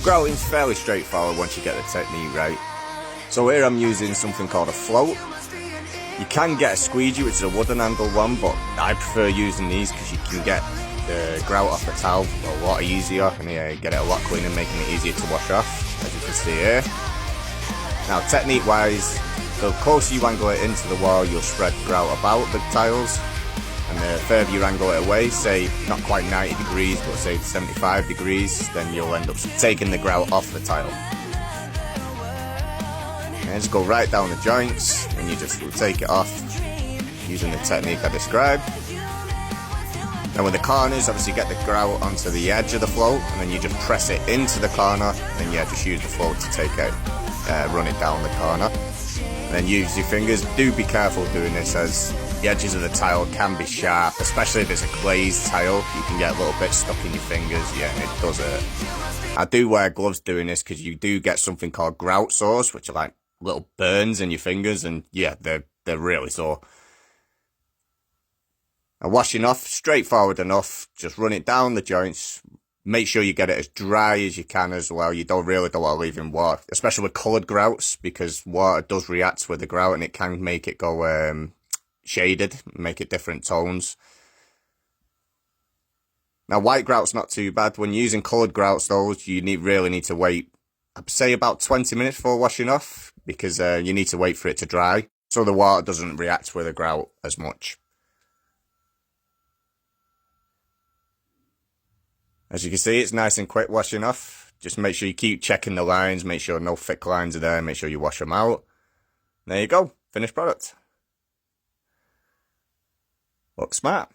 Grouting's fairly straightforward once you get the technique right. So here I'm using something called a float. You can get a squeegee, which is a wooden handle one, but I prefer using these because you can get the grout off the tile a lot easier, and get it a lot cleaner, making it easier to wash off, as you can see here. Now technique wise, the closer you angle it into the wall, you'll spread grout about the tiles, and the further you angle it away, say not quite 90 degrees, but say 75 degrees, then you'll end up taking the grout off the tile. And just go right down the joints, and you just take it off using the technique I described. Then with the corners, obviously get the grout onto the edge of the float, and then you just press it into the corner, and just use the float to take it, run it down the corner. And then use your fingers. Do be careful doing this, as the edges of the tile can be sharp, especially if it's a glazed tile. You can get a little bit stuck in your fingers, and it does hurt. I do wear gloves doing this because you do get something called grout sores, which are like little burns in your fingers, and they're really sore. Now washing off, straightforward enough. Just run it down the joints. Make sure you get it as dry as you can as well. You don't want to leave in water, especially with coloured grouts, because water does react with the grout and it can make it go shaded, make it different tones. Now white grout's not too bad. When you're using coloured grouts though, you really need to wait, I'd say about 20 minutes before washing off, because you need to wait for it to dry, so the water doesn't react with the grout as much. As you can see, it's nice and quick washing off. Just make sure you keep checking the lines, make sure no thick lines are there, make sure you wash them out. There you go, finished product. Looks smart.